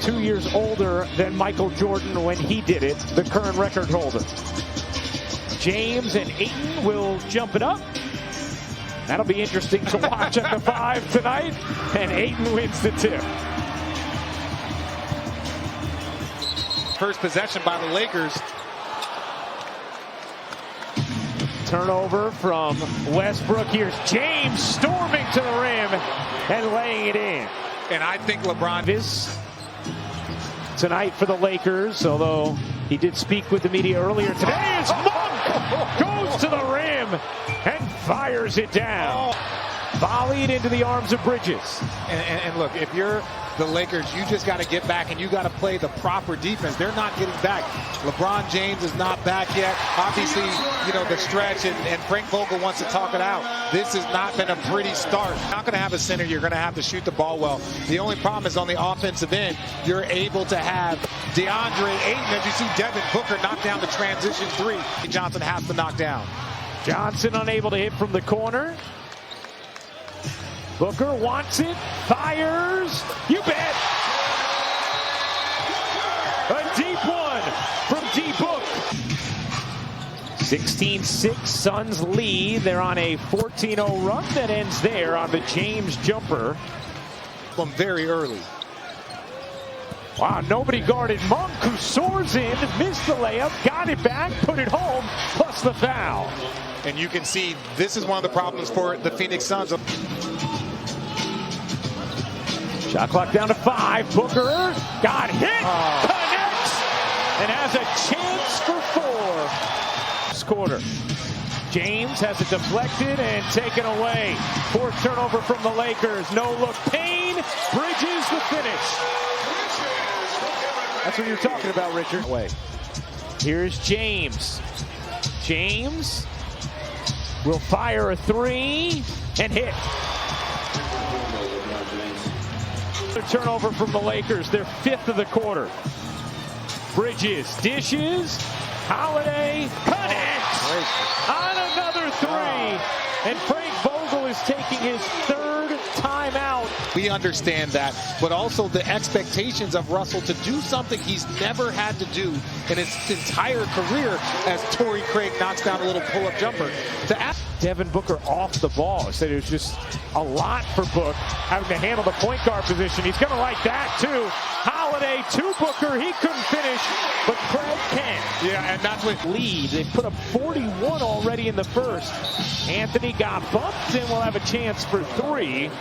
2 years older than Michael Jordan when he did it, the current record holder. James and Ayton will jump it up. That'll be interesting to watch at the 5 tonight. And Ayton wins the tip. First possession by the Lakers. Turnover from Westbrook. Here's James storming to the rim and laying it in. And I think LeBron This tonight for the Lakers, although he did speak with the media earlier today, as Monk goes to the rim and fires it down. Volleyed into the arms of Bridges. And look, if you're the Lakers, you just got to get back and you got to play the proper defense. They're not getting back. LeBron James is not back yet. Obviously, you know, the stretch, and Frank Vogel wants to talk it out. This has not been a pretty start. You're not going to have a center. You're going to have to shoot the ball well. The only problem is on the offensive end, you're able to have DeAndre Ayton. As you see Devin Booker knock down the transition 3. Johnson has to knock down. Johnson unable to hit from the corner. Booker wants it, fires, you bet. A deep one from D-Book. 16-6 Suns lead. They're on a 14-0 run that ends there on the James jumper. From very early. Wow, nobody guarded Monk, who soars in, missed the layup, got it back, put it home, plus the foul. And you can see this is one of the problems for the Phoenix Suns. Shot clock down to 5. Booker got hit, connects, and has a chance for 4. This quarter. James has it deflected and taken away. 4th turnover from the Lakers. No look. Payne, Bridges the finish. That's what you're talking about, Richard. Here's James. James will fire a 3 and hit. Turnover from the Lakers, their 5th of the quarter. Bridges dishes, Holiday connects on another 3, and Frank Vogel is taking his 3rd timeout. We understand that, but also the expectations of Russell to do something he's never had to do in his entire career, as Torrey Craig knocks down a little pull-up jumper. Devin Booker off the ball. Said it was just a lot for Book having to handle the point guard position. He's going to like that too. Holiday to Booker. He couldn't finish, but Craig can. Yeah, and that's what lead. They put up 41 already in the first. Anthony got bumped and will have a chance for 3.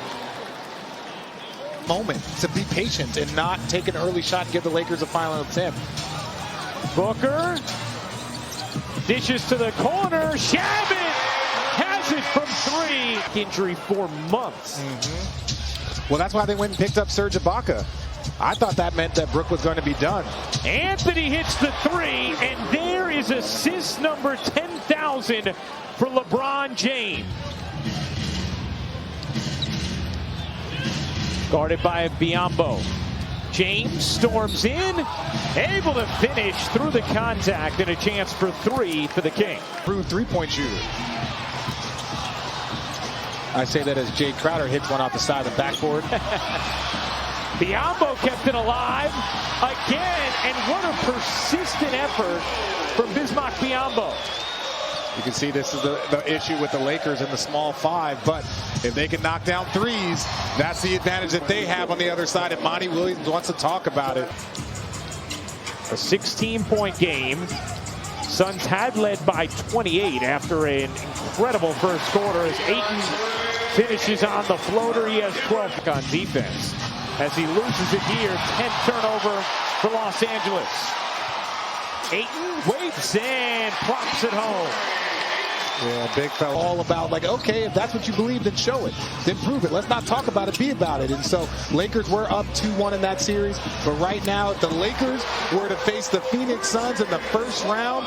Moment to be patient and not take an early shot and give the Lakers a final attempt. Booker dishes to the corner. Shabbat has it from 3. Injury for months. Well, that's why they went and picked up Serge Ibaka. I thought that meant that Brook was going to be done. Anthony hits the 3, and there is assist number 10,000 for LeBron James. Guarded by Biyombo. James storms in, able to finish through the contact, and a chance for 3 for the King. True three-point shooter. I say that as Jay Crowder hits one off the side of the backboard. Biyombo kept it alive again, and what a persistent effort from Bismack Biyombo. You can see this is the issue with the Lakers in the small 5, but if they can knock down 3s, that's the advantage that they have on the other side, and Monty Williams wants to talk about it. A 16-point game. Suns had led by 28 after an incredible first quarter as Ayton finishes on the floater. He has 12 on defense. As he loses it here, 10th turnover for Los Angeles. Ayton waits and plops it home. Yeah, big fella. All about, like, okay, if that's what you believe, then show it. Then prove it. Let's not talk about it, be about it. And so Lakers were up 2-1 in that series. But right now, if the Lakers were to face the Phoenix Suns in the first round,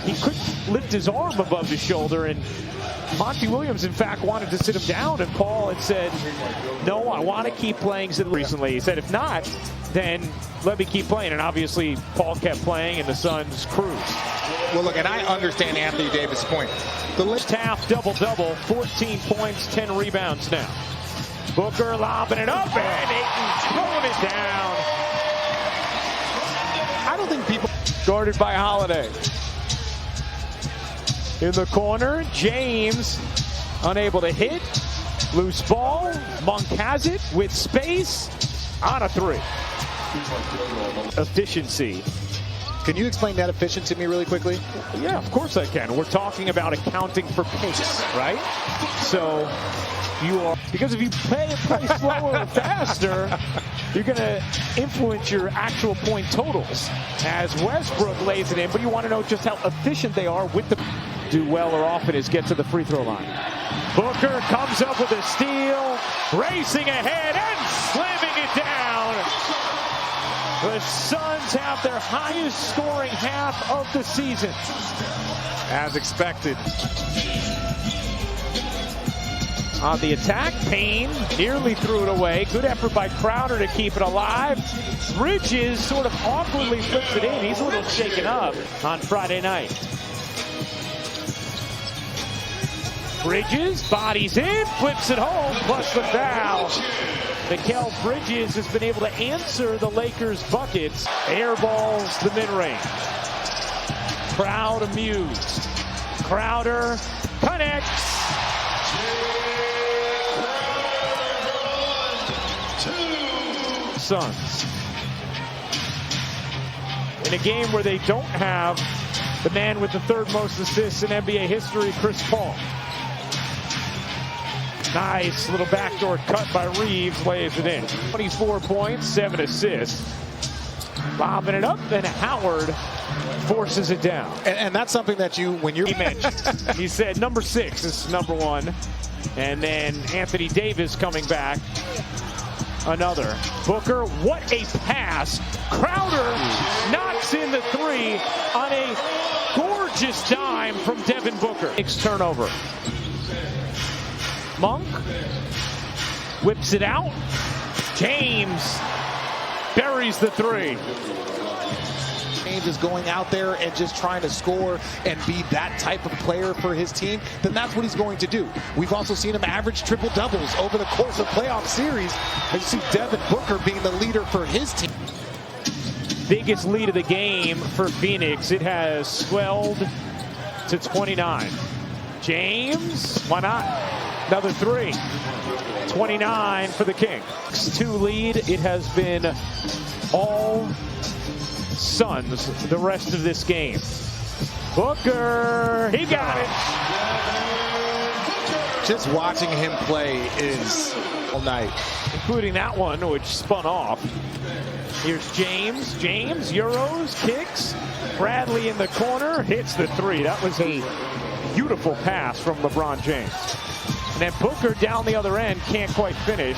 he couldn't lift his arm above his shoulder, and Monty Williams, in fact, wanted to sit him down, and Paul had said, no, I want to keep playing recently. He said, if not, then let me keep playing. And obviously, Paul kept playing, and the Suns cruised. Well, look, and I understand Anthony Davis' point. The first half double-double, 14 points, 10 rebounds now. Booker lobbing it up, and Ayton throwing it down. Guarded by Holiday. In the corner, James unable to hit. Loose ball. Monk has it with space on a three. Efficiency. Can you explain that efficiency to me really quickly? Yeah, of course I can. We're talking about accounting for pace, right? So you are, because if you play slower or faster, you're going to influence your actual point totals as Westbrook lays it in. But you want to know just how efficient they are with the do well or often is get to the free throw line. Booker comes up with a steal, racing ahead and slamming it down. The Suns have their highest scoring half of the season. As expected. On the attack, Payne nearly threw it away. Good effort by Crowder to keep it alive. Bridges sort of awkwardly flips it in. He's a little shaken up on Friday night. Bridges bodies in, flips it home, plus the foul. Mikal Bridges has been able to answer the Lakers' buckets. Airballs the mid-range. Crowd amused. Crowder connects. Suns. In a game where they don't have the man with the third most assists in NBA history, Chris Paul. Nice little backdoor cut by Reeves, lays it in. 24 points, 7 assists. Lobbing it up, and Howard forces it down. And that's something that when you're... He mentioned. He said number 6 is number 1. And then Anthony Davis coming back. Another. Booker, what a pass. Crowder knocks in the 3 on a gorgeous dime from Devin Booker. Next turnover. Monk whips it out. James buries the 3. James is going out there and just trying to score and be that type of player for his team, then that's what he's going to do. We've also seen him average triple-doubles over the course of playoff series. And you see Devin Booker being the leader for his team. Biggest lead of the game for Phoenix. It has swelled to 29. James, why not? Another 3. 29 for the Kings. 2 lead. It has been all Suns the rest of this game. Booker, he got it. Just watching him play is all night. Including that one, which spun off. Here's James. James, Euros, kicks. Bradley in the corner, hits the 3. That was a beautiful pass from LeBron James. And then Booker down the other end, can't quite finish.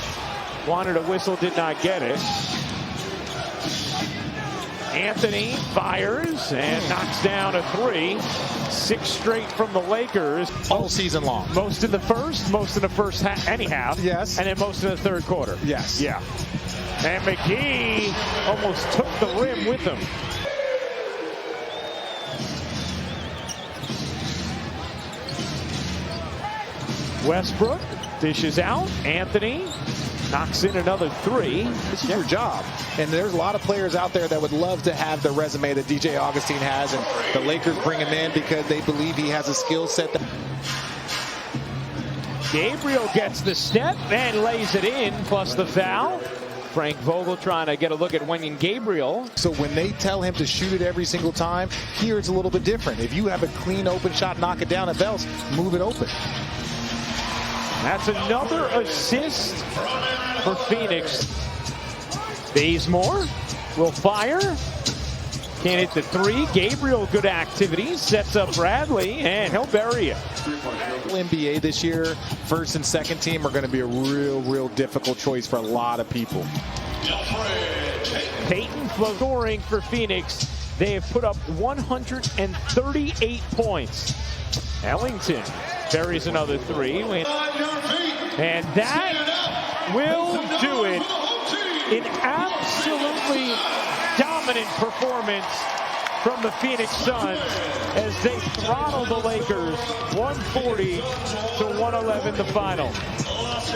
Wanted a whistle, did not get it. Anthony fires and knocks down a 3. 6 straight from the Lakers. All season long. Most in the first half, any half. Yes. And then most in the third quarter. Yes. Yeah. And McGee almost took the rim with him. Westbrook dishes out. Anthony knocks in another 3. This is your job. And there's a lot of players out there that would love to have the resume that DJ Augustine has, and the Lakers bring him in because they believe he has a skill set. Gabriel gets the step and lays it in, plus the foul. Frank Vogel trying to get a look at Wenyen Gabriel. So when they tell him to shoot it every single time, here it's a little bit different. If you have a clean open shot, knock it down at Bells, move it open. That's another assist for Phoenix. Bazemore will fire. Can't hit the 3. Gabriel, good activity. Sets up Bradley, and he'll bury it. NBA this year, first and second team are going to be a real difficult choice for a lot of people. Payton scoring for Phoenix. They have put up 138 points. Ellington buries another 3. And that will do it. An absolutely dominant performance from the Phoenix Suns as they throttle the Lakers 140-111 the final.